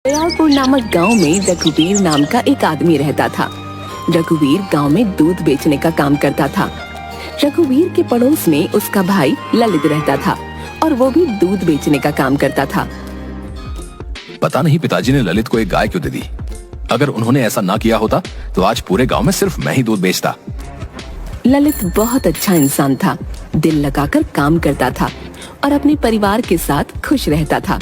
दयालपुर नामक गांव में रघुवीर नाम का एक आदमी रहता था। रघुवीर गांव में दूध बेचने का काम करता था। रघुवीर के पड़ोस में उसका भाई ललित रहता था और वो भी दूध बेचने का काम करता था। पता नहीं पिताजी ने ललित को एक गाय क्यों दे दी। अगर उन्होंने ऐसा ना किया होता तो आज पूरे गांव में सिर्फ मैं ही दूध बेचता। ललित बहुत अच्छा इंसान था, दिल लगाकर काम करता था और अपने परिवार के साथ खुश रहता था।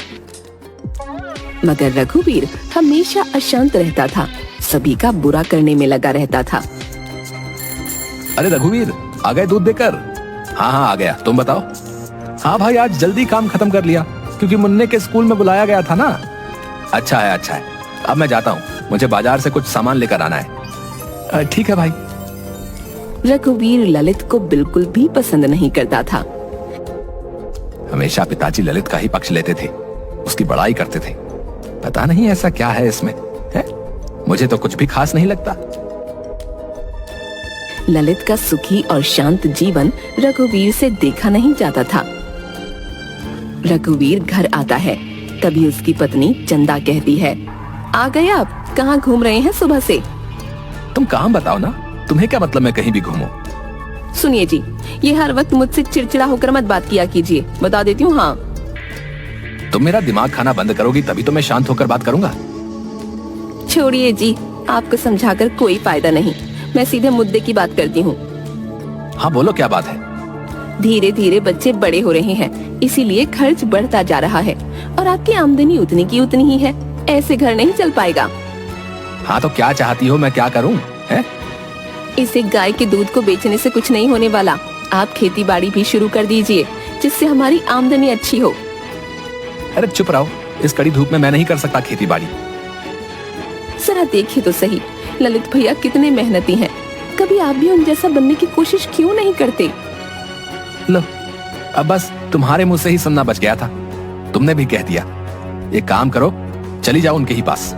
मगर रघुवीर हमेशा अशांत रहता था, सभी का बुरा करने में लगा रहता था। अरे रघुवीर, आ गए दूध देकर? हाँ हाँ आ गया, तुम बताओ। हाँ भाई, आज जल्दी काम खत्म कर लिया क्योंकि मुन्ने के स्कूल में बुलाया गया था ना। अच्छा है, अब मैं जाता हूँ, मुझे बाजार से कुछ सामान लेकर आना है। ठीक है भाई। रघुवीर ललित को बिल्कुल भी पसंद नहीं करता था। हमेशा पिताजी ललित का ही पक्ष लेते थे, उसकी बड़ाई करते थे। पता नहीं ऐसा क्या है इसमें, है? मुझे तो कुछ भी खास नहीं लगता। ललित का सुखी और शांत जीवन रघुवीर से देखा नहीं जाता था। रघुवीर घर आता है, तभी उसकी पत्नी चंदा कहती है, आ गए आप? कहाँ घूम रहे हैं सुबह से? तुम काम बताओ ना, तुम्हें क्या मतलब मैं कहीं भी घूमूं? सुनिए जी, ये हर वक्त मुझसे चिड़चिड़ा होकर मत बात किया कीजिए, बता देती हूँ। हाँ, तुम मेरा दिमाग खाना बंद करोगी तभी तो मैं शांत होकर बात करूंगा। छोड़िए जी, आपको समझाकर कोई फायदा नहीं, मैं सीधे मुद्दे की बात करती हूँ। हाँ बोलो, क्या बात है? धीरे धीरे बच्चे बड़े हो रहे हैं, इसीलिए खर्च बढ़ता जा रहा है और आपकी आमदनी उतनी की उतनी ही है। ऐसे घर नहीं चल पाएगा। हाँ तो क्या चाहती हो, मैं क्या करूँ? है? इसे गाय के दूध को बेचने से कुछ नहीं होने वाला। आप खेती बाड़ी भी शुरू कर दीजिए, जिससे हमारी आमदनी अच्छी हो। अरे चुप रहो, इस कड़ी धूप में मैं नहीं कर सकता खेती बाड़ी। जरा देखिए तो सही, ललित भैया कितने मेहनती हैं। कभी आप भी उन जैसा बनने की कोशिश क्यों नहीं करते? लो, अब बस तुम्हारे मुंह से ही सुनना बच गया था। तुमने भी कह दिया। एक काम करो, चली जाओ उनके ही पास।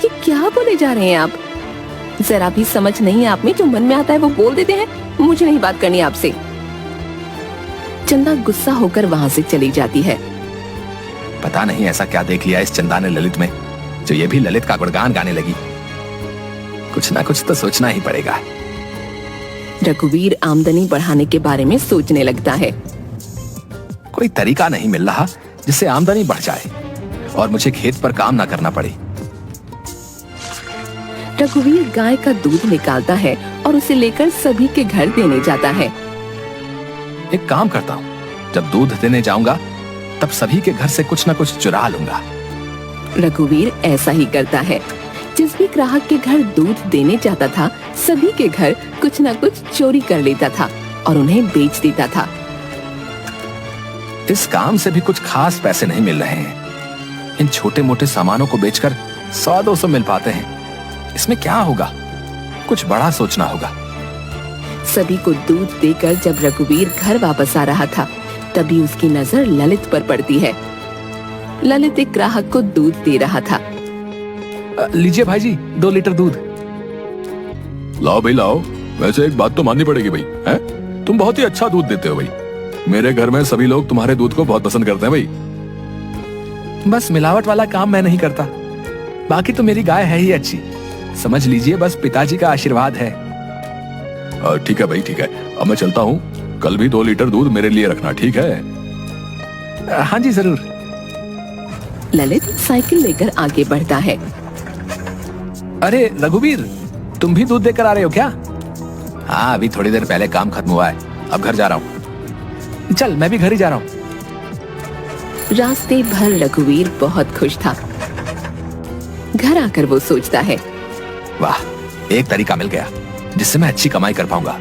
ये क्या बोले जा रहे हैं आप? जरा भी समझ नहीं आप में, जो मन में आता है वो बोल देते हैं। मुझे नहीं बात करनी आपसे। चंदा गुस्सा होकर वहाँ से चली जाती है। पता नहीं ऐसा क्या देख लिया इस चंदा ने ललित में, जो ये भी ललित का गुणगान गाने लगी। कुछ ना कुछ तो सोचना ही पड़ेगा। रघुवीर आमदनी बढ़ाने के बारे में सोचने लगता है। कोई तरीका नहीं मिल रहा जिससे आमदनी बढ़ जाए और मुझे खेत पर काम ना करना पड़े। रघुवीर गाय का दूध निकालता है और उसे लेकर सभी के घर देने जाता है। एक काम करता हूँ, जब दूध देने जाऊंगा तब सभी के घर से कुछ न कुछ चुरा लूंगा। रघुवीर ऐसा ही करता है। जिस भी ग्राहक के घर दूध देने जाता था, सभी के घर कुछ न कुछ चोरी कर लेता था और उन्हें बेच देता था। इस काम से भी कुछ खास पैसे नहीं मिल रहे हैं। इन छोटे मोटे सामानों को बेचकर 100-200 मिल पाते हैं। इसमें क्या होगा? कुछ बड़ा सोचना होगा। सभी को दूध देकर जब रघुवीर घर वापस आ रहा था, तभी उसकी नजर ललित पर पड़ती है। ललित एक ग्राहक को दूध दे रहा था। लीजिए भाई जी, 2 लीटर दूध। लाओ भाई लाओ। वैसे एक बात तो माननी पड़ेगी भाई, हैं? तुम बहुत ही अच्छा दूध देते हो भाई। मेरे घर में सभी लोग तुम्हारे दूध को बहुत पसंद करते हैं भाई। बस मिलावट वाला काम मैं नहीं करता, बाकी तो मेरी गाय है ही अच्छी। समझ लीजिए, बस पिताजी का आशीर्वाद है। ठीक है भाई, ठीक है। अब मैं चलता हूँ, कल भी 2 लीटर दूध मेरे लिए रखना, ठीक है? हाँ जी जरूर। ललित साइकिल लेकर आगे बढ़ता है। अरे रघुवीर, तुम भी दूध देकर आ रहे हो क्या? हाँ, अभी थोड़ी देर पहले काम खत्म हुआ है, अब घर जा रहा हूँ। चल, मैं भी घर ही जा रहा हूँ। रास्ते भर रघुवीर बहुत खुश था। घर आकर वो सोचता है, वाह, एक तरीका मिल गया जिससे मैं अच्छी कमाई कर पाऊंगा।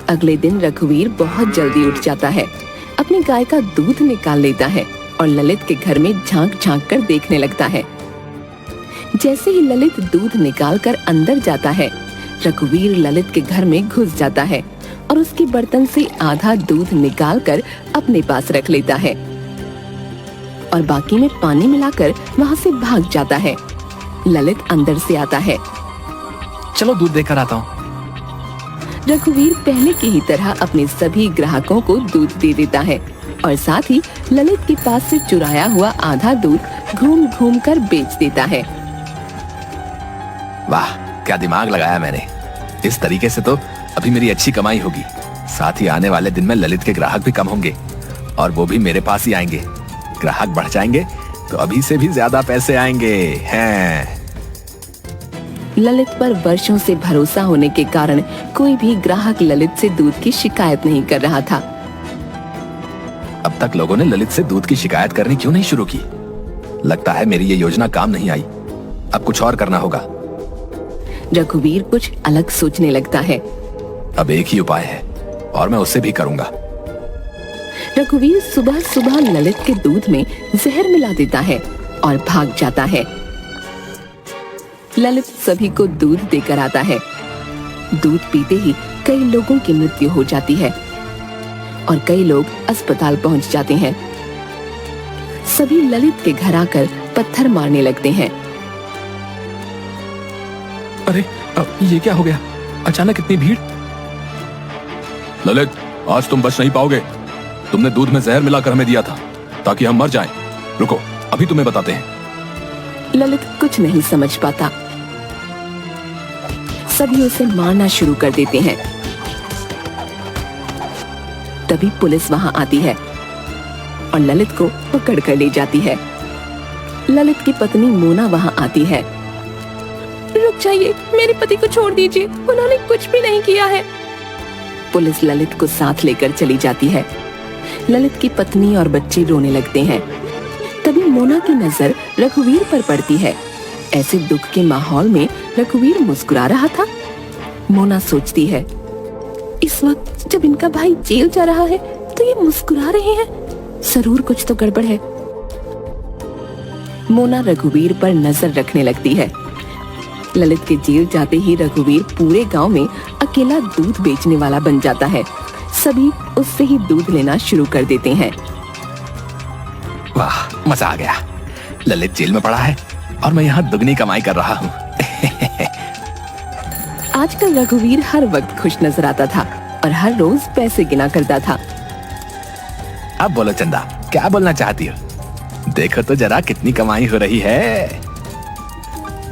अगले दिन रघुवीर बहुत जल्दी उठ जाता है, अपनी गाय का दूध निकाल लेता है और ललित के घर में झांक झांक कर देखने लगता है। जैसे ही ललित दूध निकाल कर अंदर जाता है, रघुवीर ललित के घर में घुस जाता है और उसके बर्तन से आधा दूध निकाल कर अपने पास रख लेता है और बाकी में पानी मिलाकर वहाँ से भाग जाता है। ललित अंदर से आता है। चलो दूध देकर आता हूँ। रघुवीर पहले की ही तरह अपने सभी ग्राहकों को दूध दे देता है और साथ ही ललित के पास से चुराया हुआ आधा दूध घूम घूम कर बेच देता है। वाह, क्या दिमाग लगाया मैंने। इस तरीके से तो अभी मेरी अच्छी कमाई होगी। साथ ही आने वाले दिन में ललित के ग्राहक भी कम होंगे और वो भी मेरे पास ही आएंगे। ग्राहक बढ़ जाएंगे तो अभी से भी ज्यादा पैसे आएंगे हैं। ललित पर वर्षों से भरोसा होने के कारण कोई भी ग्राहक ललित से दूध की शिकायत नहीं कर रहा था। अब तक लोगों ने ललित से दूध की शिकायत करनी क्यों नहीं शुरू की? लगता है मेरी ये योजना काम नहीं आई। अब कुछ और करना होगा। रघुवीर कुछ अलग सोचने लगता है। अब एक ही उपाय है और मैं उससे भी करूंगा। रघुवीर सुबह सुबह ललित के दूध में जहर मिला देता है और भाग जाता है। ललित सभी को दूध देकर आता है। दूध पीते ही कई लोगों की मृत्यु हो जाती है और कई लोग अस्पताल पहुंच जाते हैं। सभी ललित के घर आकर पत्थर मारने लगते हैं। अरे ये क्या हो गया? अचानक इतनी भीड़। ललित, आज तुम बच नहीं पाओगे। तुमने दूध में जहर मिलाकर हमें दिया था ताकि हम मर जाएं। रुको, अभी तुम्हें बताते हैं। ललित कुछ नहीं समझ पाता। सभी उसे मारना शुरू कर देते हैं। तभी पुलिस वहां आती है और ललित को पकड़ कर ले जाती है। ललित की पत्नी मोना वहां आती है। रुक जाइए, मेरे पति को छोड़ दीजिए, उन्होंने कुछ भी नहीं किया है। पुलिस ललित को साथ लेकर चली जाती है। ललित की पत्नी और बच्चे रोने लगते हैं। तभी मोना की नजर रघुवीर पर पड़ती है। ऐसे दुख के माहौल में रघुवीर मुस्कुरा रहा था। मोना सोचती है, इस वक्त जब इनका भाई जेल जा रहा है तो ये मुस्कुरा रहे हैं, जरूर कुछ तो गड़बड़ है। मोना रघुवीर पर नजर रखने लगती है। ललित के जेल जाते ही रघुवीर पूरे गांव में अकेला दूध बेचने वाला बन जाता है। सभी उससे ही दूध लेना शुरू कर देते हैं। वाह, मजा आ गया। ललित जेल में पड़ा है और मैं यहाँ दुगनी कमाई कर रहा हूँ। आजकल रघुवीर हर वक्त खुश नजर आता था और हर रोज पैसे गिना करता था। अब बोलो चंदा, क्या बोलना चाहती हो? देखो तो जरा कितनी कमाई हो रही है।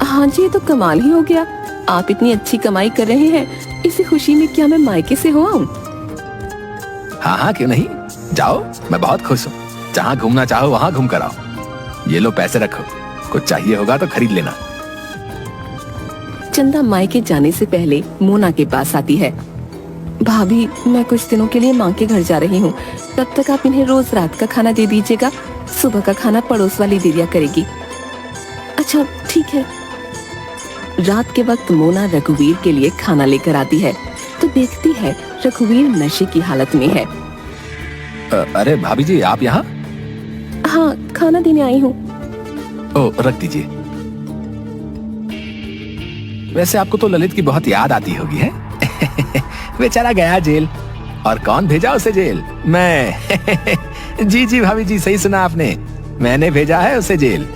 हाँ जी, ये तो कमाल ही हो गया। आप इतनी अच्छी कमाई कर रहे हैं, इसी खुशी में क्या मैं मायके से हो आऊं? हाँ हाँ, क्यों नहीं। जाओ, मैं बहुत खुश हूँ। जहाँ घूमना चाहो वहाँ घूम कर आओ। ये लो पैसे रखो, कुछ चाहिए होगा तो खरीद लेना। चंदा मायके जाने से पहले मोना के पास आती है। भाभी, मैं कुछ दिनों के लिए माँ के घर जा रही हूँ, तब तक आप इन्हें रोज रात का खाना दे दीजिएगा। सुबह का खाना पड़ोस वाली दे दिया करेगी। अच्छा ठीक है। रात के वक्त मोना रघुवीर के लिए खाना लेकर आती है तो देखती है रघुवीर नशे की हालत में है। अरे भाभी जी, आप यहाँ? हाँ, खाना देने आई हूँ। ओ, रख दीजिए। वैसे आपको तो ललित की बहुत याद आती होगी, है? बेचारा गया जेल। और कौन भेजा उसे जेल? मैं। जी जी भाभी जी, सही सुना आपने। मैंने भेजा है उसे जेल।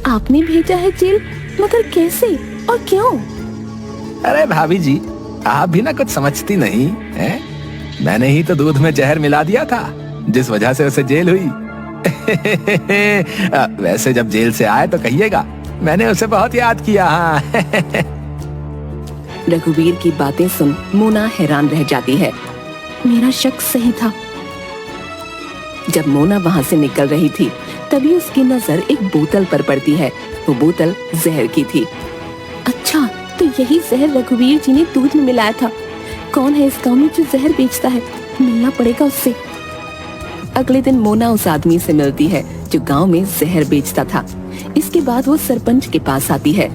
आपने भेजा है जेल? मगर कैसे और क्यों? अरे भाभी जी, आप भी ना कुछ समझती नहीं है। मैंने ही तो दूध में जहर मिला दिया था, जिस वजह से उसे जेल हुई। वैसे जब जेल से आए तो कहिएगा मैंने उसे बहुत याद किया। हाँ। रघुवीर की बातें सुन मोना हैरान रह जाती है। मेरा शक सही था। जब मोना वहां से निकल रही थी तभी उसकी नजर एक बोतल पर पड़ती है। वो बोतल जहर की थी। अच्छा, तो यही जहर रघुवीर जी ने दूध में मिलाया था। कौन है इस गांव में जो जहर बेचता है? मिलना पड़ेगा उससे। अगले दिन मोना उस आदमी से मिलती है जो गांव में जहर बेचता था। इसके बाद वो सरपंच के पास आती है।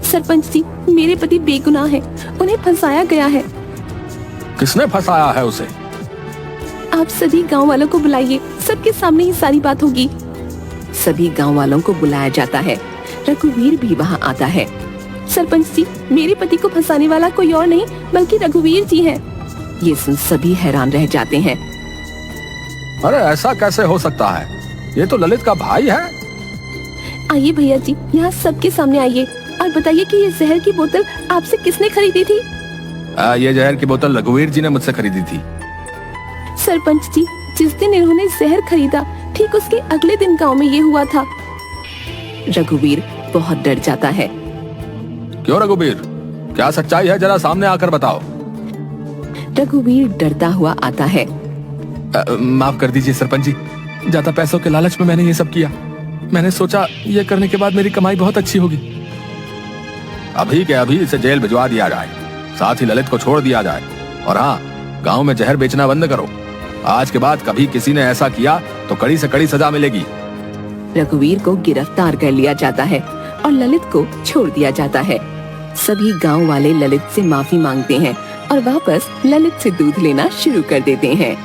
सरपंच जी, मेरे पति बेगुनाह है, उन्हें फंसाया गया है। किसने फंसाया है उसे? आप सभी गांव वालों को बुलाइए, सबके सामने ही सारी बात होगी। सभी गांव वालों को बुलाया जाता है। रघुवीर भी वहां आता है। सरपंच जी, मेरे पति को फंसाने वाला कोई और नहीं बल्कि रघुवीर जी हैं। ये सुन सभी हैरान रह जाते हैं। अरे ऐसा कैसे हो सकता है? ये तो ललित का भाई है। आइए भैया जी, यहाँ सबके सामने आइए और बताइए कि ये जहर की बोतल आपसे किसने खरीदी थी? ये जहर की बोतल रघुवीर जी ने मुझसे खरीदी थी। सरपंच जी, जिस दिन इन्होंने जहर खरीदा ठीक उसके अगले दिन गांव में ये हुआ था। रघुवीर बहुत डर जाता है। क्यों रघुवीर, क्या सच्चाई है, जरा सामने आकर बताओ। रघुवीर डरता हुआ आता है। माफ कर दीजिए सरपंच जी, ज्यादा पैसों के लालच में मैंने ये सब किया। मैंने सोचा ये करने के बाद मेरी कमाई बहुत अच्छी होगी। अभी के अभी इसे जेल भिजवा दिया जाए, साथ ही ललित को छोड़ दिया जाए। और हाँ, गांव में जहर बेचना बंद करो। आज के बाद कभी किसी ने ऐसा किया तो कड़ी से कड़ी सजा मिलेगी। रघुवीर को गिरफ्तार कर लिया जाता है और ललित को छोड़ दिया जाता है। सभी गांव वाले ललित से माफी मांगते हैं और वापस ललित से दूध लेना शुरू कर देते हैं।